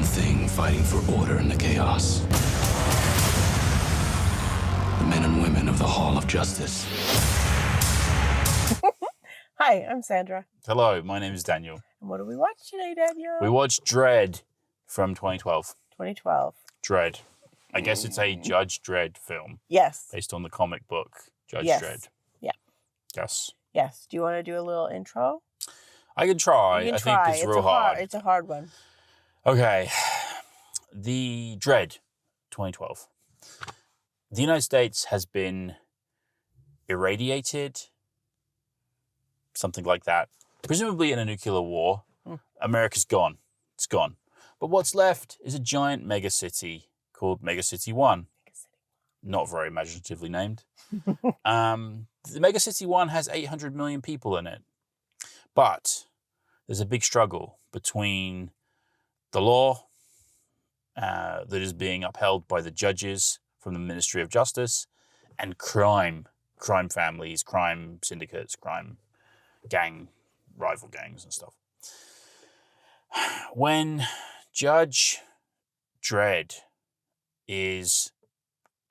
thing fighting for order in the chaos. The men and women of the Hall of Justice. Hi, I'm Sandra. Hello, my name is Daniel. And what do we watch today, Daniel? We watched Dredd from 2012. 2012. Dredd. I guess it's a Judge Dredd film. Yes. Based on the comic book, Judge Dredd. Yeah. Yes. Yes. Do you want to do a little intro? I can try. You can I try. think it's real hard. It's a hard one. Okay. The Dredd, 2012. The United States has been irradiated, something like that. Presumably in a nuclear war. America's gone. It's gone. But what's left is a giant megacity called Megacity 1. Not very imaginatively named. The Megacity 1 has 800 million people in it. But there's a big struggle between the law that is being upheld by the judges from the Ministry of Justice and crime families, crime syndicates, crime rival gangs and stuff. When Judge Dredd is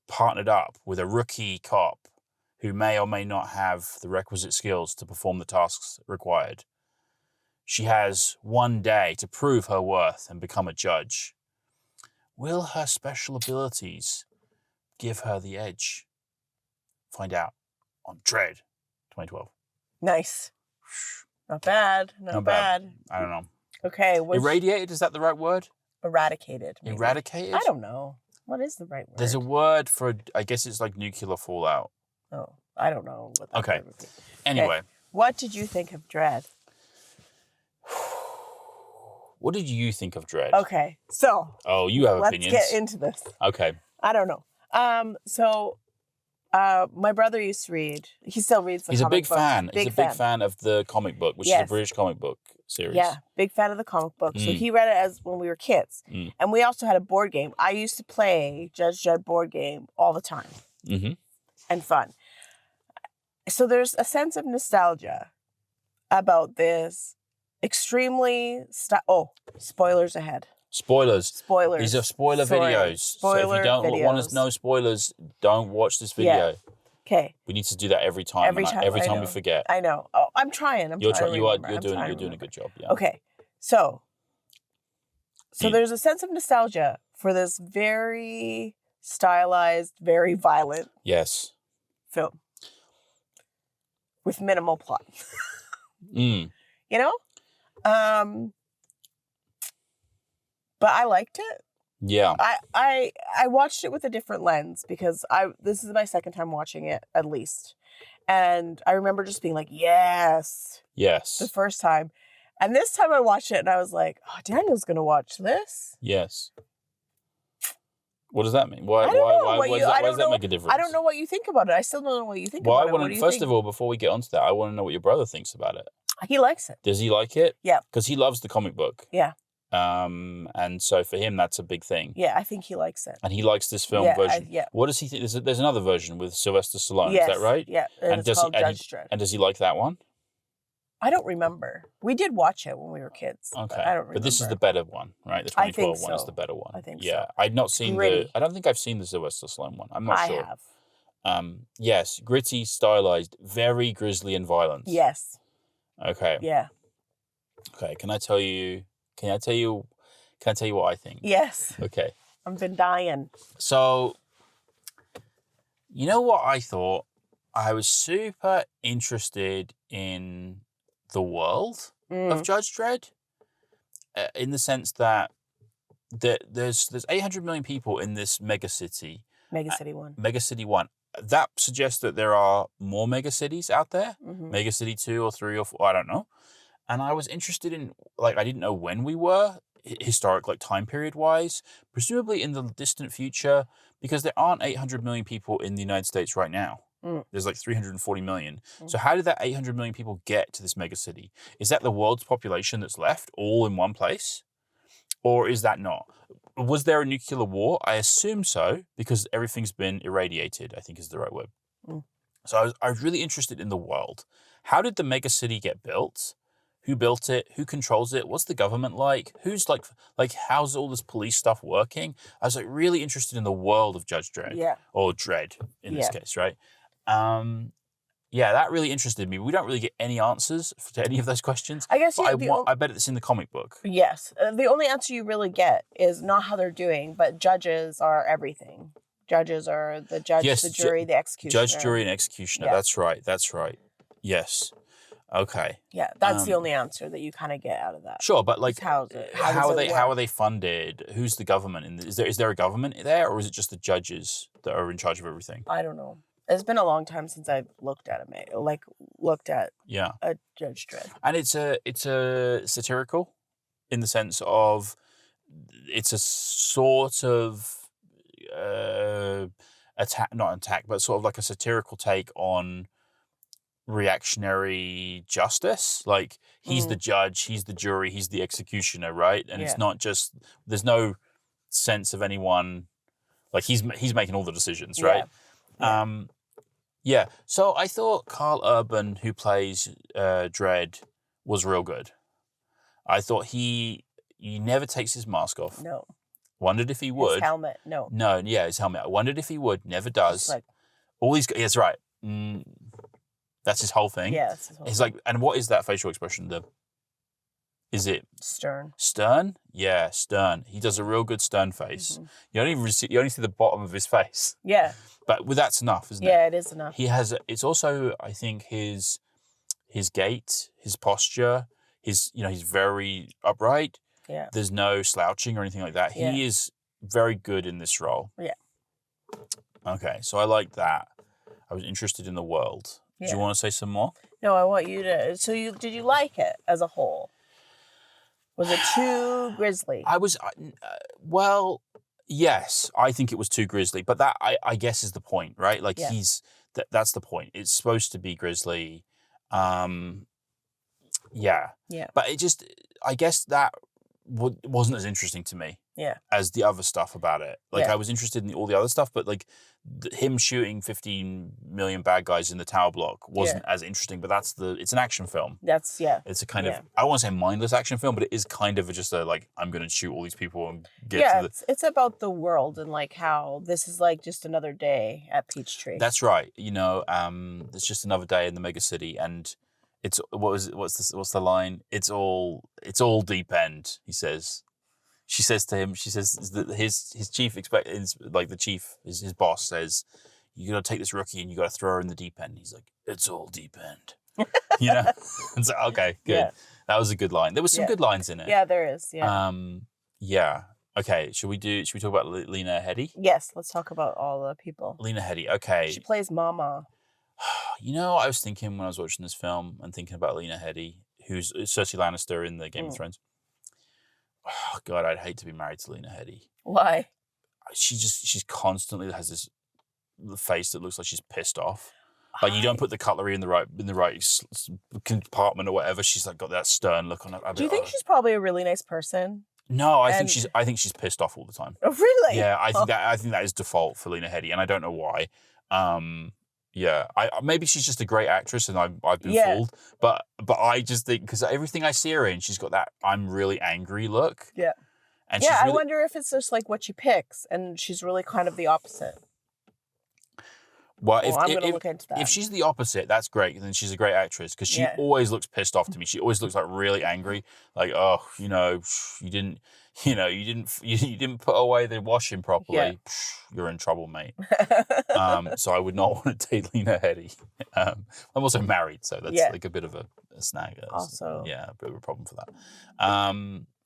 partnered up with a rookie cop who may or may not have the requisite skills to perform the tasks required, she has one day to prove her worth and become a judge. Will her special abilities give her the edge? Find out on Dredd 2012. Nice. Not bad. Not bad. I don't know. Okay. Irradiated, is that the right word? Eradicated. Maybe. Eradicated? I don't know. What is the right word? There's a word for, I guess it's like nuclear fallout. Oh, I don't know what that word would be. Anyway. Okay. What did you think of Dredd? What did you think of Dredd? Okay, so. Oh, you have opinions. Let's get into this. Okay. I don't know. My brother used to read. He still reads the comic book. He's a big fan of the comic book, which is a British comic book series. Yeah, big fan of the comic book. So he read it as when we were kids. And we also had a board game. I used to play Judge Dredd board game all the time. Mm-hmm. And fun. So there's a sense of nostalgia about this extremely... spoilers ahead. Spoilers. These are spoiler videos. Spoiler so if you don't want to know spoilers, don't watch this video. Yeah. Okay. We need to do that every time. Every time we forget. I know. Oh, I'm trying. You're doing a good job. Yeah. Okay. So there's a sense of nostalgia for this very stylized, very violent film with minimal plot. You know? But I liked it. Yeah. I watched it with a different lens because this is my second time watching it, at least. And I remember just being like, yes. The first time. And this time I watched it and I was like, oh, Daniel's going to watch this? Yes. What does that mean? Why does that make a difference? I don't know what you think about it. I still don't know what you think about it. First of all, before we get onto that, I want to know what your brother thinks about it. He likes it. Does he like it? Yeah. Because he loves the comic book. Yeah. And so for him, that's a big thing. Yeah, I think he likes it. And he likes this film version. What does he think? There's another version with Sylvester Stallone. Yes, is that right? Yeah. And it's called Judge Dredd. And does he like that one? I don't remember. We did watch it when we were kids. Okay. But I don't remember. But this is the better one, right? The 2012 one is the better one. I think so. Yeah. I'd not seen I don't think I've seen the Sylvester Stallone one. I'm not sure. I have. Yes. Gritty, stylized, very grisly and violent. Yes. Okay. Yeah. Okay. Can I tell you what I think? Yes. Okay. I've been dying. So, you know what I thought? I was super interested in the world of Judge Dredd, in the sense that there's 800 million people in this megacity. Megacity 1. Megacity 1. That suggests that there are more megacities out there. Megacity 2 or 3 or 4, I don't know. And I was interested in, I didn't know when we were, historic, time period wise, presumably in the distant future, because there aren't 800 million people in the United States right now. There's 340 million. So how did that 800 million people get to this megacity? Is that the world's population that's left all in one place? Or is that not? Was there a nuclear war? I assume so, because everything's been irradiated, I think is the right word. So I was really interested in the world. How did the megacity get built? Who built it? Who controls it? What's the government like? Who's like how's all this police stuff working? I was like really interested in the world of Judge Dredd. Yeah. Or Dredd in this case, right? Yeah, that really interested me. We don't really get any answers to any of those questions. I guess I bet it's in the comic book. Yes. The only answer you really get is not how they're doing, but judges are everything. Judges are the judge, the jury, the executioner. Judge, jury, and executioner. Yeah. That's right. Yes. Okay. Yeah, that's the only answer that you kind of get out of that. Sure, but like, how are they funded? Who's the government? Is there a government there, or is it just the judges that are in charge of everything? I don't know. It's been a long time since I've looked at a Judge Dredd. And it's a satirical, in the sense of it's a sort of not attack, but sort of like a satirical take on reactionary justice. Like he's the judge, he's the jury, he's the executioner, right? And it's not just, there's no sense of anyone, like he's making all the decisions, right? So I thought Karl Urban, who plays Dredd, was real good. I thought he never takes his mask off. No. Wondered if he would. His helmet, no. No, yeah, his helmet. I wondered if he would. Never does. Like, all these. That's right. That's his whole thing. Yeah, that's his whole It's thing. like, and what is that facial expression? Is it stern? Stern? Yeah, stern. He does a real good stern face. Mm-hmm. You only see the bottom of his face. Yeah. But that's enough, isn't it? Yeah, it is enough. He has. It's also, I think, his gait, his posture. He's very upright. Yeah. There's no slouching or anything like that. Yeah. He is very good in this role. Yeah. Okay, so I like that. I was interested in the world. Yeah. Do you want to say some more? No, I want you to. So did you like it as a whole? Was it too grisly? Well, yes, I think it was too grisly, but that I guess is the point, right? Like that's the point. It's supposed to be grisly. Yeah. But it just, I guess that wasn't as interesting to me. Yeah. As the other stuff about it. Like I was interested in all the other stuff, but like him shooting 15 million bad guys in the tower block wasn't as interesting, but it's an action film. It's a kind of, I don't want to say mindless action film, but it is kind of just like, I'm going to shoot all these people and get to the... it's about the world and like how this is like just another day at Peachtree. That's right. It's just another day in the mega city, and it's, what's the line? It's all deep end, he says. She says to him, that his chief his boss says, you got to take this rookie and you got to throw her in the deep end. He's like, it's all deep end. And so, okay, good. Yeah. That was a good line. There was some good lines in it. Yeah, there is. Yeah. Yeah. Okay. Should we talk about Lena Headey? Yes. Let's talk about all the people. Lena Headey. Okay. She plays Mama. I was thinking when I was watching this film and thinking about Lena Headey, who's Cersei Lannister in the Game of Thrones. Oh God, I'd hate to be married to Lena Headey. Why? She's constantly has this face that looks like she's pissed off. Like you don't put the cutlery in the right compartment or whatever. She's like got that stern look on her. Do you think she's probably a really nice person? No, I think she's pissed off all the time. Oh, really? Yeah, I think that is default for Lena Headey, and I don't know why. Yeah, maybe she's just a great actress, and I've been fooled. But I just think because everything I see her in, she's got that I'm really angry look. Yeah. And I wonder if it's just like what she picks, and she's really kind of the opposite. Well, I'm going to look into that. If she's the opposite, that's great. Then she's a great actress because she always looks pissed off to me. She always looks like really angry, like you didn't put away the washing properly. Yeah. You're in trouble, mate. So I would not want to date Lena Headey. I'm also married, so that's like a bit of a snag. Also, a bit of a problem for that.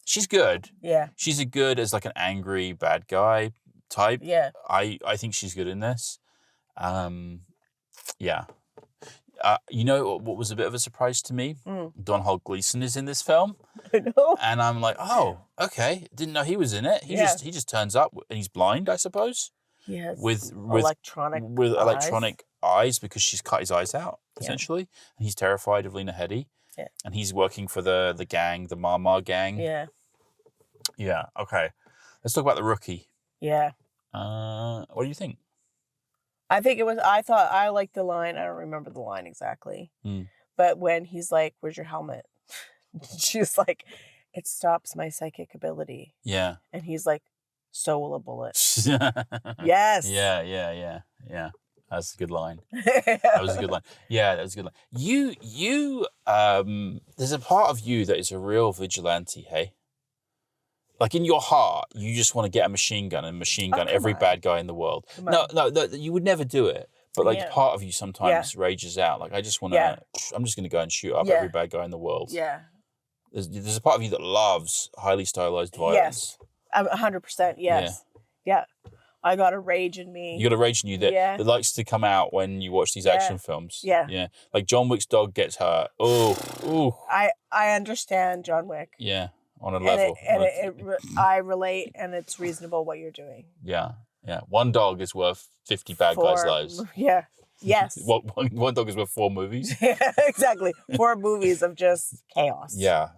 She's good. Yeah, she's good as like an angry bad guy type. Yeah, I think she's good in this. What was a bit of a surprise to me? Domhnall Gleeson is in this film. I know. And I'm like, oh, okay. Didn't know he was in it. He just turns up and he's blind, I suppose. Yes. With electronic eyes because she's cut his eyes out, essentially. And he's terrified of Lena Headey. Yeah. And he's working for the gang, the Mama gang. Yeah. Yeah. Okay. Let's talk about the rookie. Yeah. What do you think? I thought I liked the line. I don't remember the line exactly. But when he's like, where's your helmet? She's like, it stops my psychic ability. Yeah. And he's like, so will a bullet. Yeah. Yes. Yeah. That's a good line. That was a good line. Yeah, that was a good line. You, there's a part of you that is a real vigilante, hey? Like in your heart, you just want to get a machine gun and machine gun every bad guy in the world. No, you would never do it. But like part of you sometimes rages out. Like I just want to, I'm just going to go and shoot up every bad guy in the world. Yeah. There's a part of you that loves highly stylized violence. Yes. 100%. Yes. Yeah. I got a rage in me. You got a rage in you that likes to come out when you watch these action films. Yeah. Yeah. Like John Wick's dog gets hurt. Oh. I understand John Wick. Yeah. On a level. I relate, and it's reasonable what you're doing. Yeah. One dog is worth 50 bad guys' lives. Yeah. Yes. One dog is worth 4 movies. Yeah, exactly. 4 movies of just chaos. Yeah.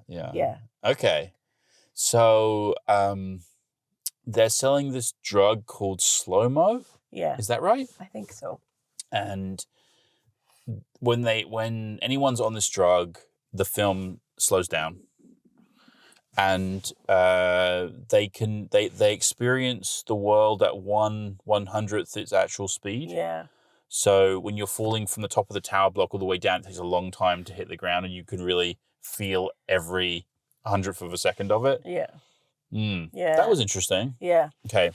Okay. So, they're selling this drug called slow-mo. Yeah. Is that right? I think so. And when anyone's on this drug, the film slows down. And they experience the world at 1/100th its actual speed. Yeah. So when you're falling from the top of the tower block all the way down, it takes a long time to hit the ground, and you can really feel every 100th of a second of it. Yeah. Yeah. That was interesting. Yeah. Okay.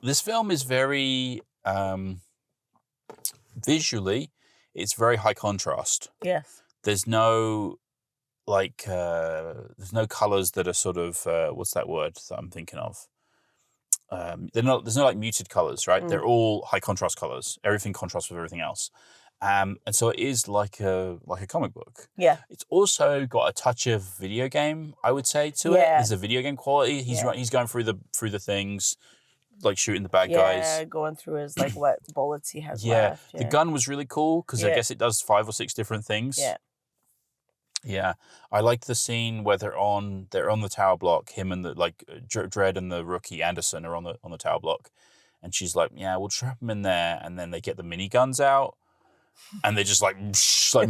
This film is very visually, it's very high contrast. Yes. There's no there's no colors that are sort of what's that word that I'm thinking of? There's no like muted colors, right? They're all high contrast colors. Everything contrasts with everything else. And so it is like a comic book. Yeah. It's also got a touch of video game, I would say, to it. There's a video game quality. He's going through the things, like shooting the bad guys. Yeah, going through his like what bullets he has left. The gun was really cool because I guess it does 5 or 6 different things. Yeah, I liked the scene where they're on the tower block. Him and the Dredd and the rookie Anderson are on the tower block, and she's like, "Yeah, we'll trap him in there." And then they get the miniguns out, and they're just like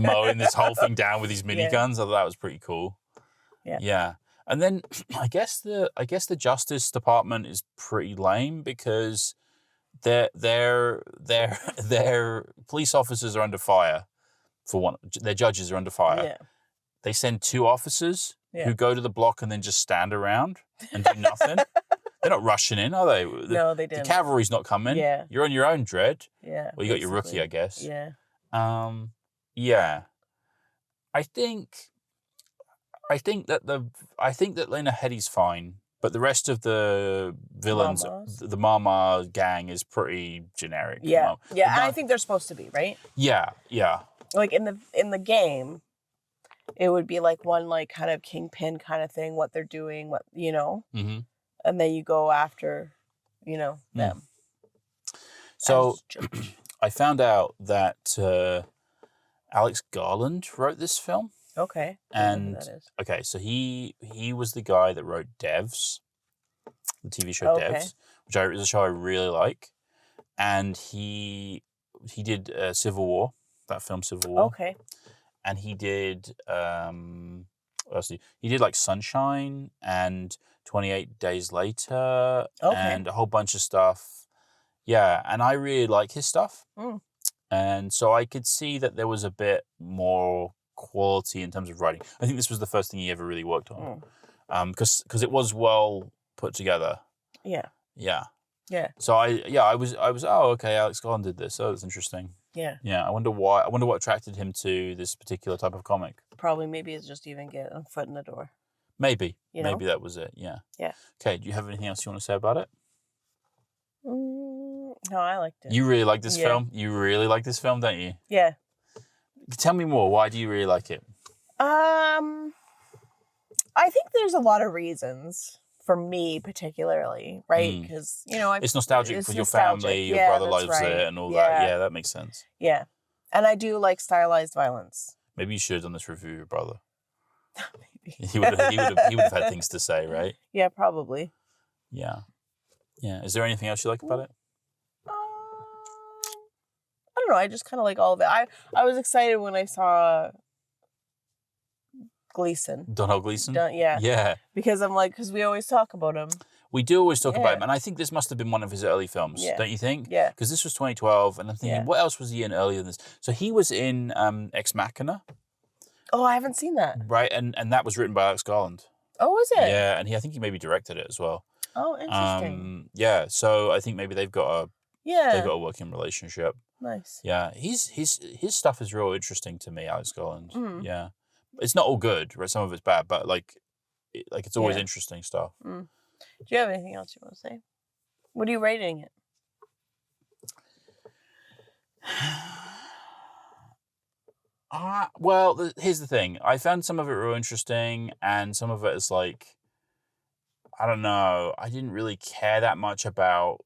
mowing this whole thing down with these miniguns. I thought that was pretty cool. Yeah. And then I guess the Justice Department is pretty lame because their police officers are under fire. For one, their judges are under fire. Yeah. They send 2 officers who go to the block and then just stand around and do nothing. They're not rushing in, are they? No, they didn't. The cavalry's not coming. Yeah. You're on your own, Dredd. Yeah. Well, you got your rookie, I guess. Yeah. Yeah. I think that Lena Headey's fine, but the rest of the villains, the Mama gang, is pretty generic. Yeah. Yeah, and I think they're supposed to be, right? Yeah. Like in the game, it would be like one like kind of kingpin kind of thing, what they're doing, what Mm-hmm. And then you go after, them. So I found out that Alex Garland wrote this film. Okay. And that is. Okay, so he was the guy that wrote Devs, the TV show Devs, which is a show I really like, and he did Civil War, that film Civil War. Okay. And he did what else he did like Sunshine and 28 Days Later and a whole bunch of stuff. Yeah, and I really like his stuff. And so I could see that there was a bit more quality in terms of writing. I think this was the first thing he ever really worked on. Because it was well put together. Yeah. So I was okay, Alex Garland did this. Oh, that's interesting. Yeah. I wonder why. I wonder what attracted him to this particular type of comic. Maybe it's just even get a foot in the door. Maybe that was it. Yeah. Okay. Do you have anything else you want to say about it? No, I liked it. You really like this film? You really like this film, don't you? Yeah. Tell me more. Why do you really like it? I think there's a lot of reasons. For me, particularly, right? Because it's nostalgic for your family. Your brother loves it, and all that. Yeah, that makes sense. Yeah, and I do like stylized violence. Maybe you should have done this review with your brother. Maybe he would have had things to say, right? Yeah, probably. Yeah. Is there anything else you like about it? I don't know. I just kind of like all of it. I was excited when I saw Gleeson. Domhnall Gleeson? Yeah. Yeah. Because I'm like, because we always talk about him. We do always talk about him, and I think this must have been one of his early films, Yeah. don't you think? Yeah. Because this was 2012, and I'm thinking, what else was he in earlier than this? So he was in Ex Machina. Oh, I haven't seen that. Right, and that was written by Alex Garland. Oh, is it? Yeah, and I think he maybe directed it as well. Oh, interesting. Yeah, so I think maybe they've got a working relationship. Nice. Yeah, his stuff is real interesting to me, Alex Garland. Yeah, it's not all good, right? Some of it's bad, but like it's always interesting stuff. Do you have anything else you want to say? What are you rating it? Well, here's the thing. I found some of it real interesting, and some of it is like, I don't know. I didn't really care that much about,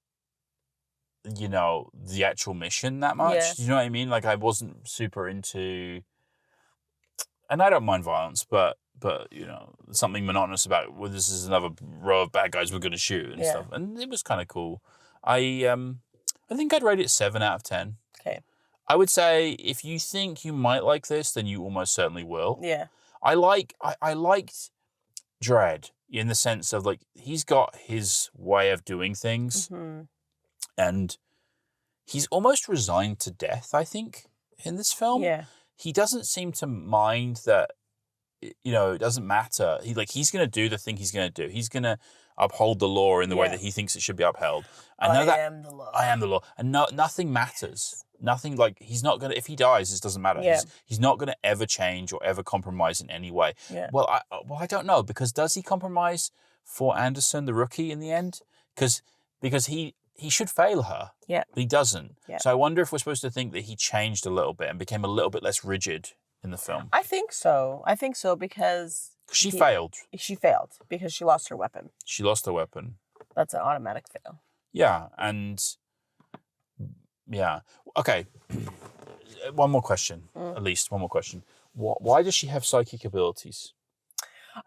the actual mission that much. Yeah. Do you know what I mean? Like, I wasn't super into, and I don't mind violence, but something monotonous about, well, this is another row of bad guys we're going to shoot and stuff. And it was kind of cool. I think I'd rate it 7 out of 10. Okay. I would say if you think you might like this, then you almost certainly will. Yeah. I liked Dredd in the sense of, like, he's got his way of doing things, and he's almost resigned to death, I think, in this film. Yeah. He doesn't seem to mind that, it doesn't matter. He's going to do the thing he's going to do. He's going to uphold the law in the way that he thinks it should be upheld. I am the law. I am the law. And nothing matters. Nothing, like, he's not going to, if he dies, it doesn't matter. Yeah. He's not going to ever change or ever compromise in any way. Yeah. Well, I don't know, because does he compromise for Anderson, the rookie, in the end? Because he should fail her. Yeah. But he doesn't. Yeah. So I wonder if we're supposed to think that he changed a little bit and became a little bit less rigid in the film. I think so because she failed. She failed because she lost her weapon. She lost her weapon. That's an automatic fail. Yeah, and yeah. Okay. One more question, at least one more question. Why does she have psychic abilities?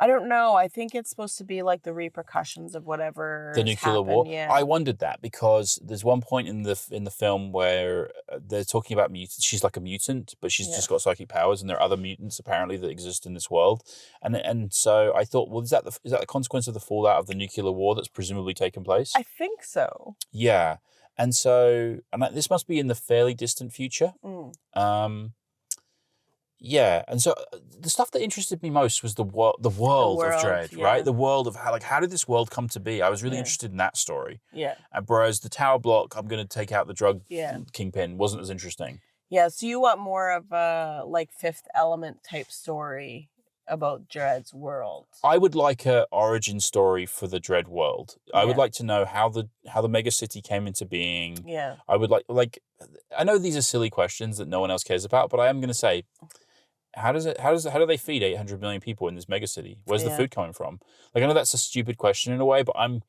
I don't know. I think it's supposed to be like the repercussions of whatever the nuclear war. Yeah. I wondered that because there's one point in the film where they're talking about mutants. She's like a mutant, but she's just got psychic powers, and there are other mutants apparently that exist in this world. And so I thought, well, is that the consequence of the fallout of the nuclear war that's presumably taken place? I think so. Yeah, and so this must be in the fairly distant future. Yeah, and so the stuff that interested me most was the world of Dredd, right? The world of how did this world come to be? I was really interested in that story. Yeah. Whereas the Tower Block, I'm going to take out the drug kingpin, wasn't as interesting. Yeah, so you want more of a Fifth Element type story about Dredd's world. I would like a origin story for the Dredd world. I would like to know how the mega city came into being. Yeah. I would like I know these are silly questions that no one else cares about, but I am going to say, how do they feed 800 million people in this mega city? Where's the food coming from? Like, I know that's a stupid question in a way, but I'm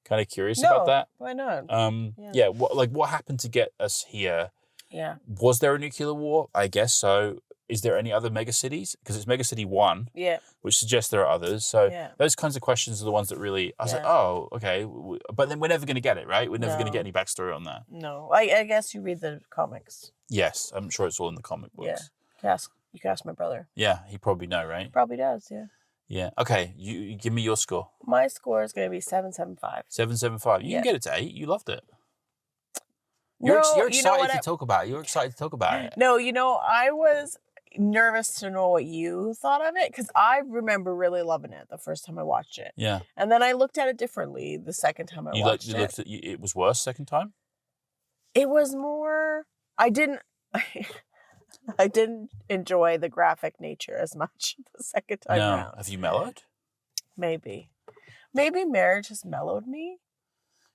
kind of curious about that. Why not? What happened to get us here? Yeah. Was there a nuclear war? I guess so. Is there any other mega cities? Because it's Mega City 1, which suggests there are others. So those kinds of questions are the ones that really, I was like, oh, okay. But then we're never going to get it, right? We're never going to get any backstory on that. No. I guess you read the comics. Yes. I'm sure it's all in the comic books. Yeah. You can ask my brother. Yeah. He probably know, right? Probably does, yeah. Yeah. Okay. You give me your score. My score is going to be 7.75. 7.75. You can get it to 8. You loved it. You're excited to talk about it. You're excited to talk about it. No, I was nervous to know what you thought of it because I remember really loving it the first time I watched it. Yeah. And then I looked at it differently the second time I watched it. It was worse second time? It was more... I didn't enjoy the graphic nature as much the second time around. Have you mellowed? Maybe marriage has mellowed me.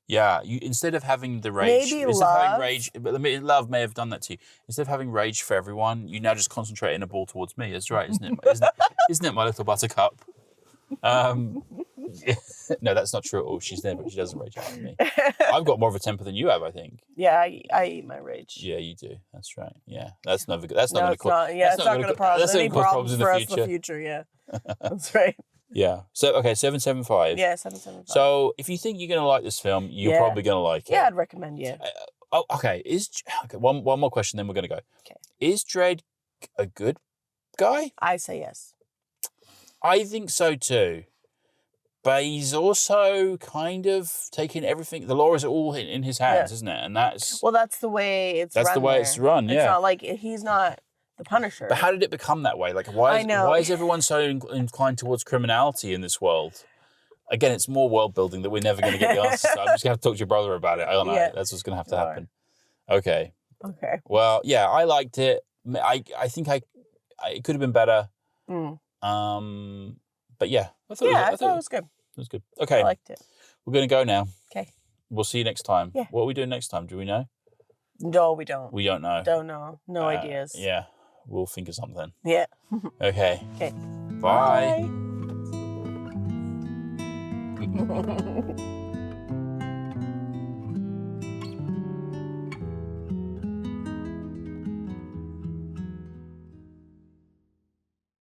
Yeah, instead of having the rage, love may have done that to you. Instead of having rage for everyone, you now just concentrate in a ball towards me. That's right, isn't it? Isn't it, my little buttercup? No, that's not true at all. She doesn't rage out at me. I've got more of a temper than you have, I think. Yeah, I eat my rage. Yeah, you do. That's right. Yeah, that's not going to cause. Yeah, it's not going to cause any problems for us in the future. Yeah, that's right. Yeah. So, okay, 7.75. Yeah, 7.75. So, if you think you're going to like this film, you're probably going to like it. Yeah, I'd recommend you. Okay. One more question, then we're going to go. Okay. Is Dredd a good guy? I say yes. I think so too. But he's also kind of taking everything. The law is all in his hands, isn't it? And that's the way it's run. That's the way it's run, yeah. It's not like he's not the Punisher. But how did it become that way? Like, why is everyone so inclined towards criminality in this world? Again, it's more world building that we're never going to get the answers. So I'm just going to have to talk to your brother about it. I don't know. Yeah. That's what's going to have to happen. Okay. Well, yeah, I liked it. I think it could have been better. But yeah, I thought it was good. It was good. Okay. I liked it. We're going to go now. Okay. We'll see you next time. Yeah. What are we doing next time? Do we know? No, we don't. We don't know. Don't know. No ideas. Yeah. We'll think of something. Yeah. Okay. Okay. Bye. Bye.